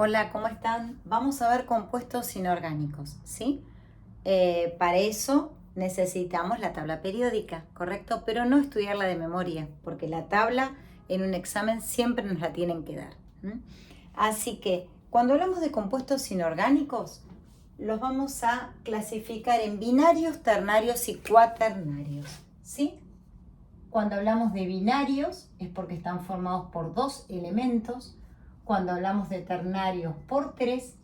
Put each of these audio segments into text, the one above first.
Hola, ¿cómo están? Vamos a ver compuestos inorgánicos, ¿sí? Para eso necesitamos la tabla periódica, ¿correcto? Pero no estudiarla de memoria, porque la tabla en un examen siempre nos la tienen que dar. Así que cuando hablamos de compuestos inorgánicos, los vamos a clasificar en binarios, ternarios y cuaternarios, ¿sí? Cuando hablamos de binarios es porque están formados por 2 elementos, cuando hablamos de ternarios por 3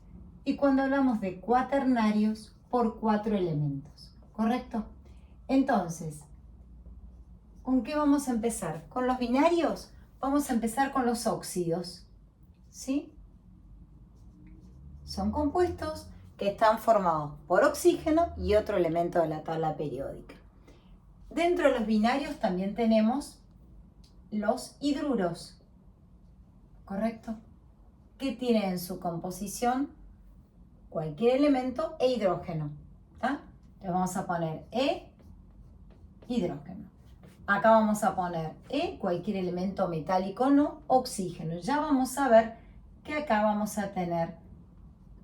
y cuando hablamos de cuaternarios por 4 elementos, ¿correcto? Entonces, ¿con qué vamos a empezar? Con los binarios vamos a empezar con los óxidos, ¿sí? Son compuestos que están formados por oxígeno y otro elemento de la tabla periódica. Dentro de los binarios también tenemos los hidruros, ¿correcto? Que tienen en su composición cualquier elemento e hidrógeno. ¿Tá? Le vamos a poner hidrógeno. Acá vamos a poner cualquier elemento metálico no, oxígeno. Ya vamos a ver que acá vamos a tener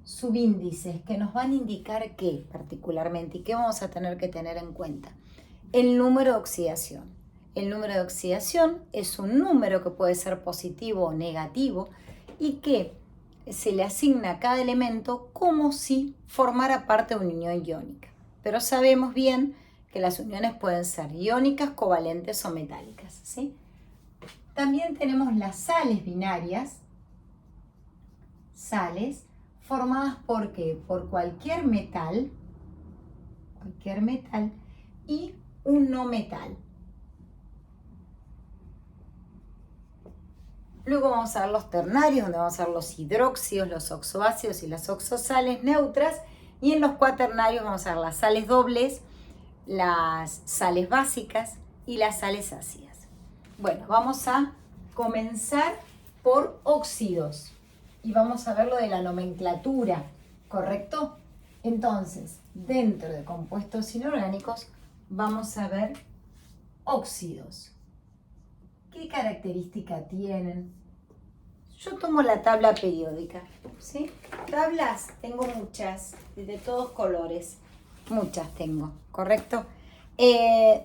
subíndices que nos van a indicar qué particularmente y qué vamos a tener que tener en cuenta. El número de oxidación. El número de oxidación es un número que puede ser positivo o negativo y que se le asigna a cada elemento como si formara parte de una unión iónica. Pero sabemos bien que las uniones pueden ser iónicas, covalentes o metálicas, ¿sí? También tenemos las sales binarias, sales formadas por ¿qué? Por cualquier metal y un no metal. Luego vamos a ver los ternarios, donde vamos a ver los hidróxidos, los oxoácidos y las oxosales neutras. Y en los cuaternarios vamos a ver las sales dobles, las sales básicas y las sales ácidas. Bueno, vamos a comenzar por óxidos. Y vamos a ver lo de la nomenclatura, ¿correcto? Entonces, dentro de compuestos inorgánicos, vamos a ver óxidos. ¿Qué característica tienen? Yo tomo la tabla periódica, ¿sí? Tablas tengo muchas, de todos colores, muchas tengo, ¿correcto?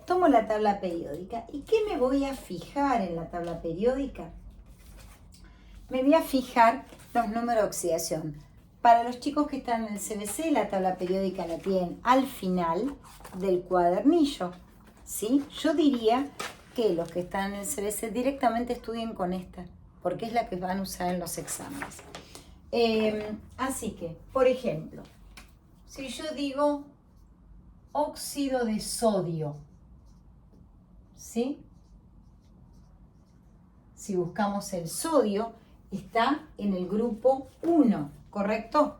Tomo la tabla periódica. ¿Y qué me voy a fijar en la tabla periódica? Me voy a fijar los números de oxidación. Para los chicos que están en el CBC, la tabla periódica la tienen al final del cuadernillo, ¿sí? Yo diría que los que están en el CBC directamente estudien con esta, porque es la que van a usar en los exámenes. Así que, por ejemplo, si yo digo óxido de sodio, ¿sí? Si buscamos el sodio, está en el grupo 1, ¿correcto?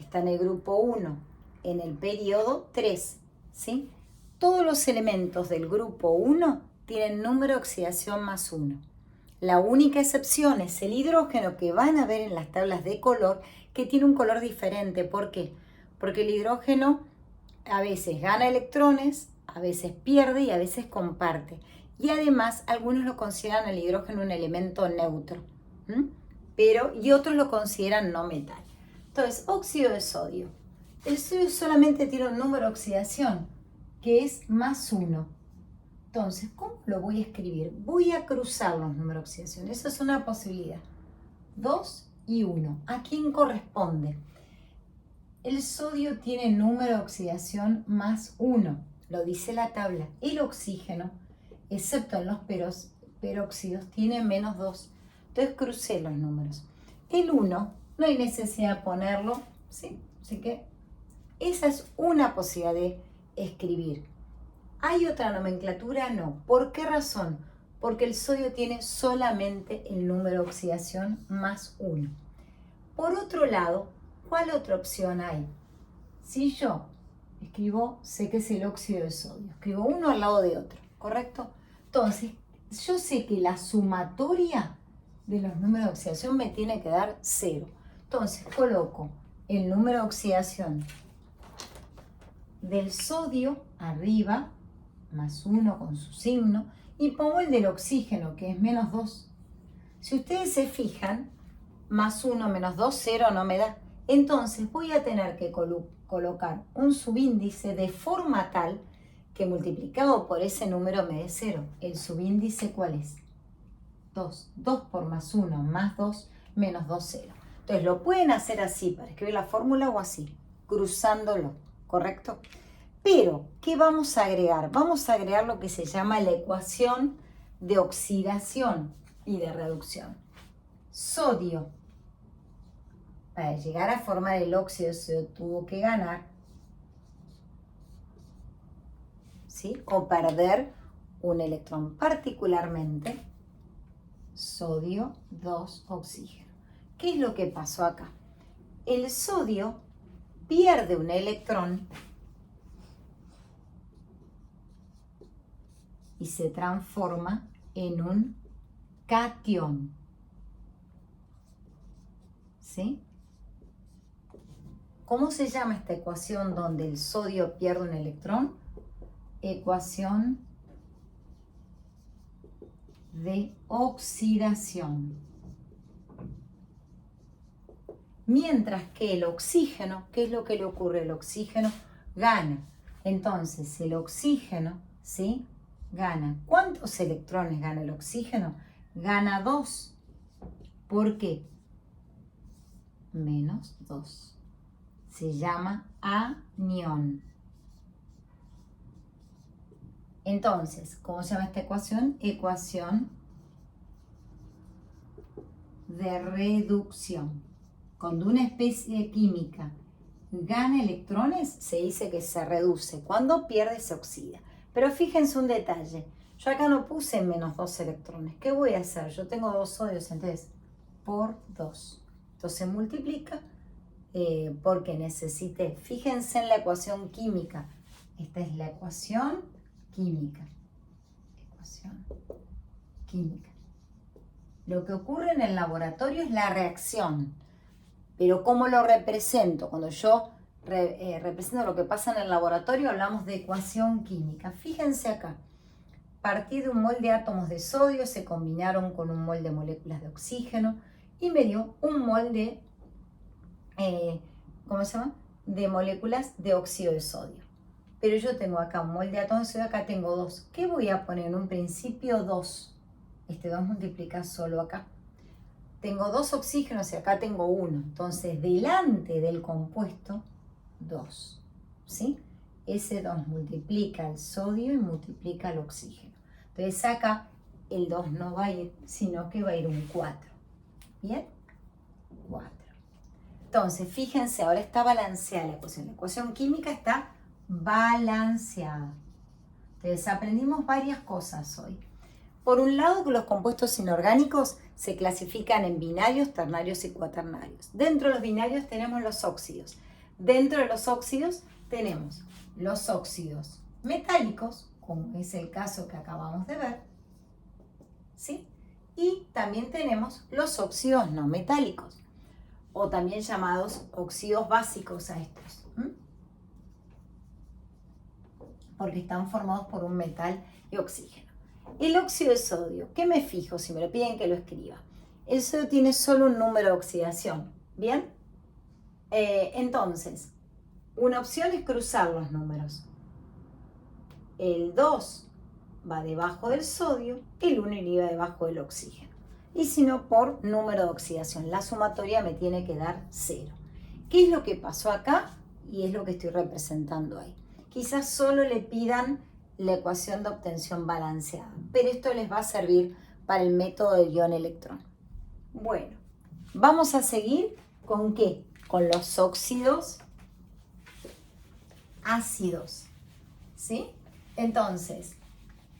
Está en el grupo 1, en el periodo 3, ¿sí? Todos los elementos del grupo 1 tienen número de oxidación más 1. La única excepción es el hidrógeno, que van a ver en las tablas de color, que tiene un color diferente. ¿Por qué? Porque el hidrógeno a veces gana electrones, a veces pierde y a veces comparte. Y además algunos lo consideran el hidrógeno un elemento neutro, y otros lo consideran no metal. Entonces, óxido de sodio. El sodio solamente tiene un número de oxidación, que es más 1. Entonces, ¿cómo lo voy a escribir? Voy a cruzar los números de oxidación. Eso es una posibilidad. 2 y 1. ¿A quién corresponde? El sodio tiene número de oxidación más 1. Lo dice la tabla. El oxígeno, excepto en los peróxidos, tiene menos 2. Entonces crucé los números. El 1, no hay necesidad de ponerlo, ¿sí? Así que esa es una posibilidad de escribir. ¿Hay otra nomenclatura? No. ¿Por qué razón? Porque el sodio tiene solamente el número de oxidación más 1. Por otro lado, ¿cuál otra opción hay? Si yo escribo, sé que es el óxido de sodio, escribo uno al lado de otro, ¿correcto? Entonces, yo sé que la sumatoria de los números de oxidación me tiene que dar 0. Entonces, coloco el número de oxidación del sodio arriba, más 1 con su signo, y pongo el del oxígeno, que es menos 2. Si ustedes se fijan, más 1 menos 2, 0 no me da. Entonces voy a tener que colocar un subíndice de forma tal que multiplicado por ese número me dé 0. ¿El subíndice cuál es? 2. 2 por más 1 más 2 menos 2, 0. Entonces lo pueden hacer así para escribir la fórmula o así, cruzándolo, ¿correcto? Pero, ¿qué vamos a agregar? Vamos a agregar lo que se llama la ecuación de oxidación y de reducción. Sodio, para llegar a formar el óxido, se tuvo que ganar, ¿sí? O perder un electrón, particularmente sodio 2 oxígeno. ¿Qué es lo que pasó acá? El sodio pierde un electrón y se transforma en un catión. ¿Sí? ¿Cómo se llama esta ecuación donde el sodio pierde un electrón? Ecuación de oxidación. Mientras que el oxígeno, ¿qué es lo que le ocurre? El oxígeno gana. Entonces, el oxígeno, ¿sí? Gana. ¿Cuántos electrones gana el oxígeno? Gana 2. ¿Por qué? Menos 2. Se llama anión. Entonces, ¿cómo se llama esta ecuación? Ecuación de reducción. Cuando una especie química gana electrones, se dice que se reduce. Cuando pierde, se oxida. Pero fíjense un detalle. Yo acá no puse menos 2 electrones. ¿Qué voy a hacer? Yo tengo 2 sodios, entonces, por 2. Entonces multiplica porque necesité. Fíjense en la ecuación química. Esta es la ecuación química. Ecuación química. Lo que ocurre en el laboratorio es la reacción. Pero ¿cómo lo represento? Cuando yo represento lo que pasa en el laboratorio, hablamos de ecuación química. Fíjense acá. Partí de un mol de átomos de sodio, se combinaron con un mol de moléculas de oxígeno y me dio un mol de, ¿cómo se llama? De moléculas de óxido de sodio. Pero yo tengo acá un mol de átomos de sodio, acá tengo 2. ¿Qué voy a poner? En un principio 2. Este 2 multiplica solo acá. Tengo 2 oxígenos y acá tengo 1. Entonces, delante del compuesto, 2. ¿Sí? Ese 2 multiplica el sodio y multiplica el oxígeno. Entonces, acá el 2 no va a ir, sino que va a ir un 4. ¿Bien? 4. Entonces, fíjense, ahora está balanceada la ecuación. La ecuación química está balanceada. Entonces, aprendimos varias cosas hoy. Por un lado, que los compuestos inorgánicos se clasifican en binarios, ternarios y cuaternarios. Dentro de los binarios tenemos los óxidos. Dentro de los óxidos tenemos los óxidos metálicos, como es el caso que acabamos de ver, ¿sí? Y también tenemos los óxidos no metálicos, o también llamados óxidos básicos a estos, porque están formados por un metal y oxígeno. El óxido de sodio, ¿qué me fijo si me lo piden que lo escriba? El sodio tiene solo un número de oxidación, ¿bien? Entonces, una opción es cruzar los números. El 2 va debajo del sodio, el 1 iría debajo del oxígeno. Y si no, por número de oxidación. La sumatoria me tiene que dar 0. ¿Qué es lo que pasó acá? Y es lo que estoy representando ahí. Quizás solo le pidan la ecuación de obtención balanceada, pero esto les va a servir para el método del ion-electrón. Bueno, vamos a seguir ¿con qué? Con los óxidos ácidos, ¿sí? Entonces,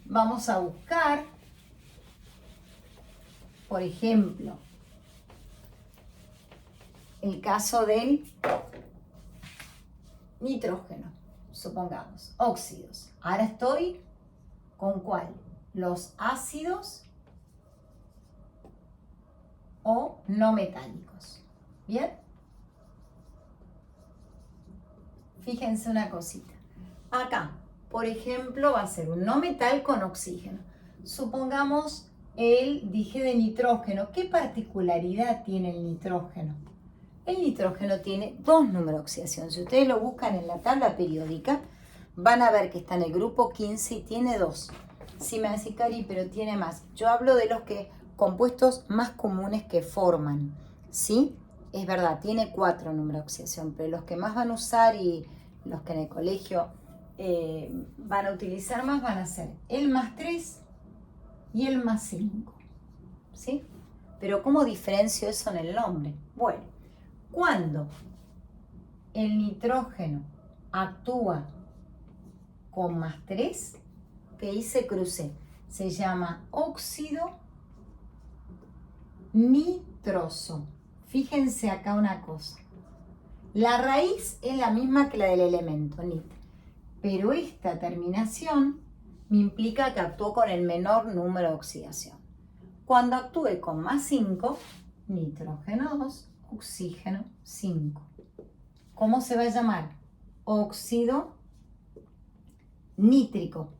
vamos a buscar, por ejemplo, el caso del nitrógeno. Supongamos, óxidos. Ahora estoy con ¿cuál? Los ácidos o no metálicos. ¿Bien? Fíjense una cosita. Acá, por ejemplo, va a ser un no metal con oxígeno. Supongamos el dije de nitrógeno. ¿Qué particularidad tiene el nitrógeno? El nitrógeno tiene dos números de oxidación. Si ustedes lo buscan en la tabla periódica, van a ver que está en el grupo 15 y tiene dos. Sí me decís, Cari, pero tiene más. Yo hablo de los compuestos más comunes que forman, ¿sí? Es verdad, tiene 4 números de oxidación, pero los que más van a usar y los que en el colegio van a utilizar más van a ser el más 3 y el más 5, ¿sí? Pero ¿cómo diferencio eso en el nombre? Bueno, cuando el nitrógeno actúa con más 3, que hice crucé, se llama óxido nitroso. Fíjense acá una cosa. La raíz es la misma que la del elemento, nit. Pero esta terminación me implica que actuó con el menor número de oxidación. Cuando actúe con más 5, nitrógeno 2, oxígeno 5. ¿Cómo se va a llamar? Óxido nítrico.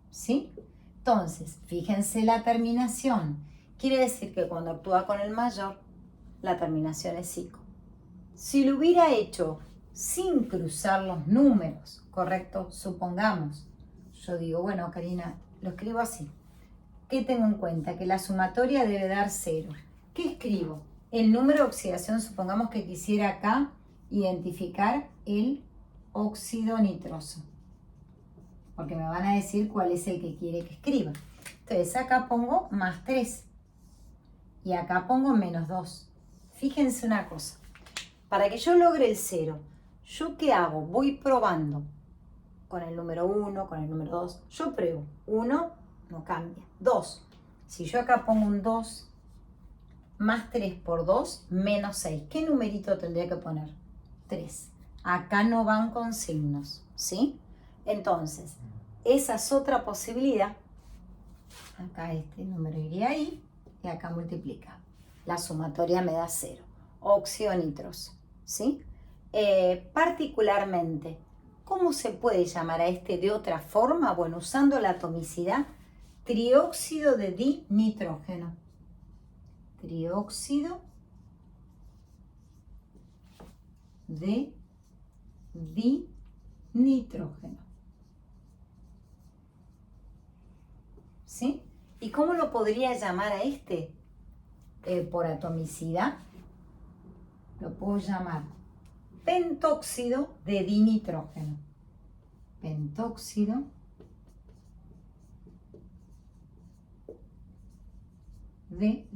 ¿Sí? Entonces, fíjense la terminación. Quiere decir que cuando actúa con el mayor, la terminación es psico. Si lo hubiera hecho sin cruzar los números, ¿correcto? Supongamos, yo digo, bueno, Karina, lo escribo así. ¿Qué tengo en cuenta? Que la sumatoria debe dar 0. ¿Qué escribo? El número de oxidación, supongamos que quisiera acá identificar el óxido nitroso, porque me van a decir cuál es el que quiere que escriba. Entonces acá pongo más 3 y acá pongo menos 2. Fíjense una cosa, para que yo logre el 0, ¿yo qué hago? Voy probando con el número 1, con el número 2. Yo pruebo. 1 no cambia. 2. Si yo acá pongo un 2, más 3 por 2, menos 6. ¿Qué numerito tendría que poner? 3. Acá no van con signos, ¿sí? Entonces, esa es otra posibilidad. Acá este número iría ahí y acá multiplica. La sumatoria me da 0. Óxido nitroso, ¿sí? Particularmente, ¿cómo se puede llamar a este de otra forma? Bueno, usando la atomicidad, trióxido de dinitrógeno. Trióxido de dinitrógeno. ¿Sí? ¿Y cómo lo podría llamar a este? Por atomicidad, lo puedo llamar pentóxido de dinitrógeno. Pentóxido de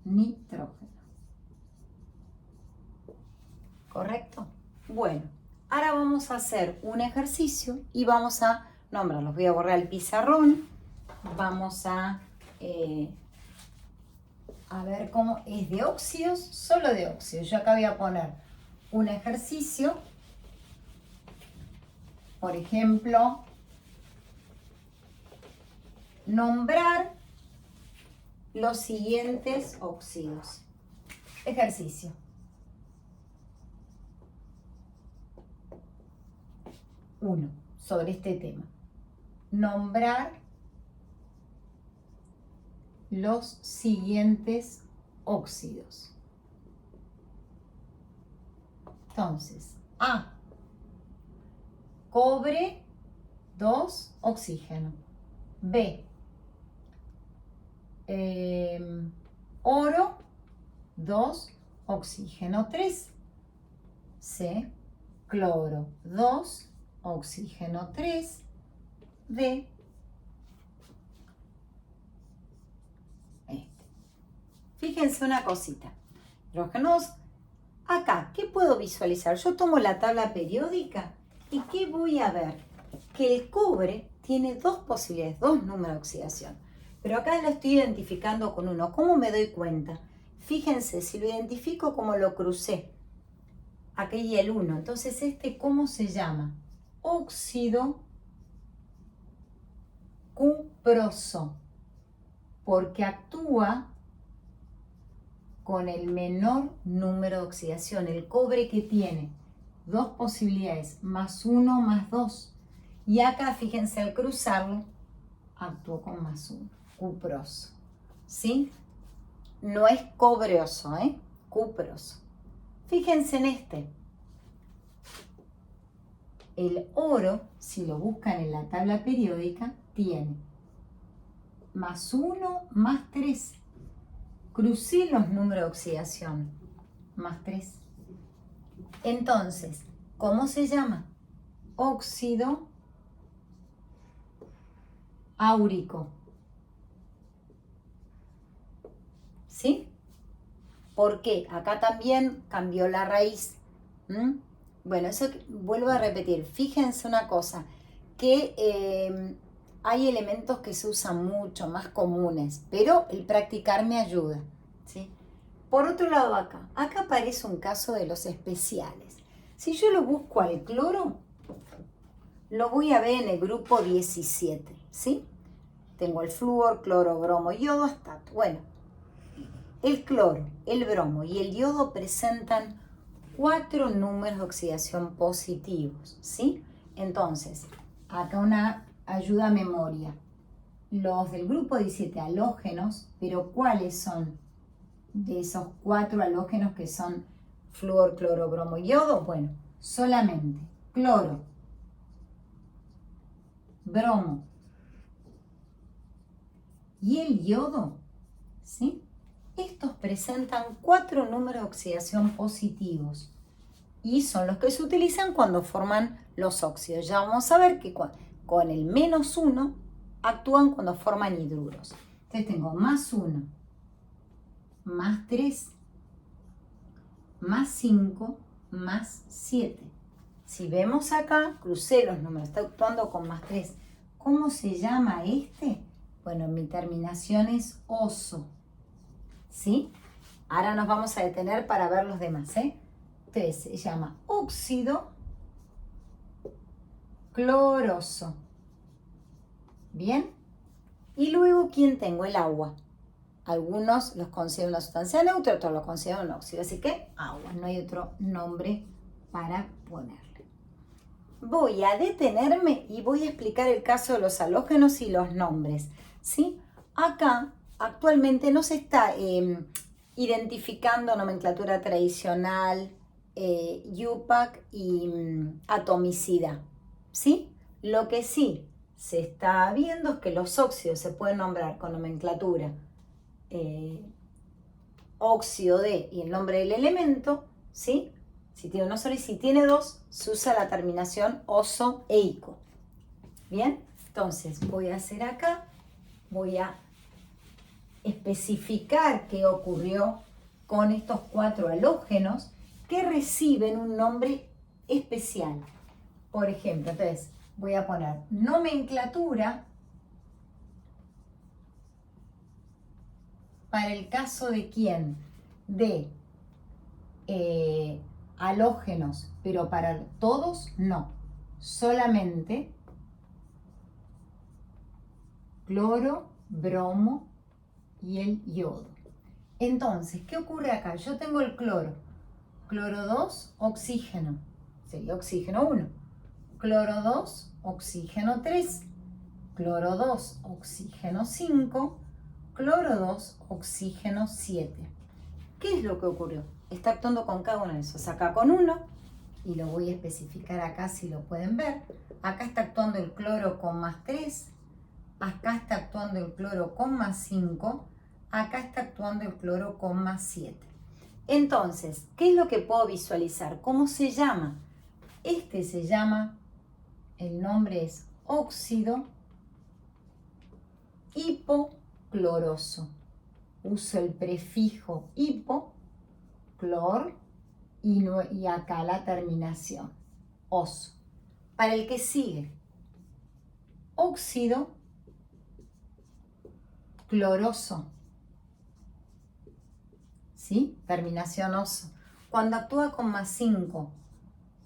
dinitrógeno. ¿Correcto? Bueno, ahora vamos a hacer un ejercicio y vamos a nombrarlos. Voy a borrar el pizarrón. Vamos a ver cómo es de óxidos, solo de óxidos. Yo acá voy a poner un ejercicio. Por ejemplo, nombrar los siguientes óxidos. Ejercicio. 1. Sobre este tema. Nombrar los siguientes óxidos. Entonces, A, cobre, 2, oxígeno. B, oro, 2, oxígeno 3. C, cloro, 2, oxígeno 3. D, fíjense una cosita. Hidrógenos, acá, ¿qué puedo visualizar? Yo tomo la tabla periódica y ¿qué voy a ver? Que el cobre tiene dos posibilidades, dos números de oxidación. Pero acá lo estoy identificando con uno. ¿Cómo me doy cuenta? Fíjense, si lo identifico como lo crucé, aquí el 1. Entonces, ¿cómo se llama? Óxido cuproso, porque actúa con el menor número de oxidación. El cobre que tiene dos posibilidades, más 1, más 2. Y acá, fíjense, al cruzarlo, actuó con +1, cuproso, ¿sí? No es cobreoso, cuproso. Fíjense en este. El oro, si lo buscan en la tabla periódica, tiene +1, +3. Crucé los números de oxidación, +3. Entonces, ¿cómo se llama? Óxido áurico. ¿Sí? ¿Por qué? Acá también cambió la raíz. Bueno, eso vuelvo a repetir. Fíjense una cosa, que hay elementos que se usan mucho, más comunes, pero el practicar me ayuda, ¿sí? Por otro lado acá aparece un caso de los especiales. Si yo lo busco al cloro, lo voy a ver en el grupo 17, ¿sí? Tengo el flúor, cloro, bromo, yodo, hasta... Bueno, el cloro, el bromo y el yodo presentan 4 números de oxidación positivos, ¿sí? Entonces, acá una ayuda a memoria. Los del grupo 17 halógenos, pero ¿cuáles son de esos 4 halógenos que son flúor, cloro, bromo y yodo? Bueno, solamente cloro, bromo y el yodo, ¿sí? Estos presentan 4 números de oxidación positivos y son los que se utilizan cuando forman los óxidos. Ya vamos a ver que con el -1 actúan cuando forman hidruros. Entonces tengo +1, +3, +5, +7. Si vemos acá, crucé los números, está actuando con +3. ¿Cómo se llama este? Bueno, mi terminación es oso, ¿sí? Ahora nos vamos a detener para ver los demás, Entonces se llama óxido cloroso. ¿Bien? Y luego, ¿quién tengo? El agua. Algunos los consideran una sustancia neutra, otros los consideran un óxido. Así que agua, no hay otro nombre para ponerle. Voy a detenerme y voy a explicar el caso de los halógenos y los nombres, ¿sí? Acá actualmente no se está identificando nomenclatura tradicional, IUPAC y atomicida, ¿sí? Lo que sí se está viendo es que los óxidos se pueden nombrar con nomenclatura óxido de y el nombre del elemento, ¿sí? Si tiene uno solo y si tiene dos, se usa la terminación oso e ico. Bien, entonces voy a hacer acá, voy a especificar qué ocurrió con estos 4 halógenos que reciben un nombre especial. Por ejemplo, entonces voy a poner nomenclatura para el caso de quién, de halógenos, pero para todos no, solamente cloro, bromo y el yodo. Entonces, ¿qué ocurre acá? Yo tengo el cloro, cloro 2, oxígeno, sería oxígeno 1, cloro 2, oxígeno 3, cloro 2, oxígeno 5, cloro 2, oxígeno 7. ¿Qué es lo que ocurrió? Está actuando con cada uno de esos. Acá con 1, y lo voy a especificar acá si lo pueden ver. Acá está actuando el cloro con +3, acá está actuando el cloro con +5, acá está actuando el cloro con +7. Entonces, ¿qué es lo que puedo visualizar? ¿Cómo se llama? Este se llama, el nombre es óxido hipocloroso. Uso el prefijo hipo, clor, y acá la terminación, oso. Para el que sigue, óxido cloroso, ¿sí? Terminación oso. Cuando actúa con +5,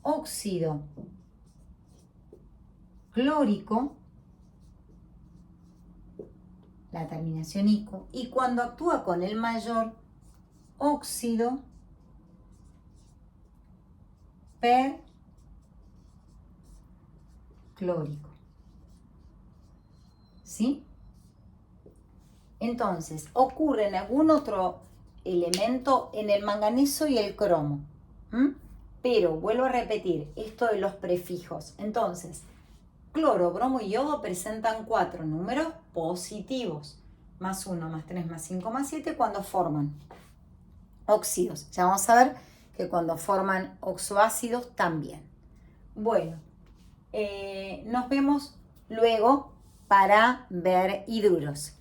óxido clórico, la terminación ico, y cuando actúa con el mayor, óxido perclórico. ¿sí? Entonces, ocurre en algún otro elemento en el manganeso y el cromo. Pero, vuelvo a repetir, esto de los prefijos. Entonces, cloro, bromo y yodo presentan 4 números positivos. Más 1, más 3, más 5, más 7 cuando forman óxidos. Ya vamos a ver que cuando forman oxoácidos también. Bueno, nos vemos luego para ver hidruros.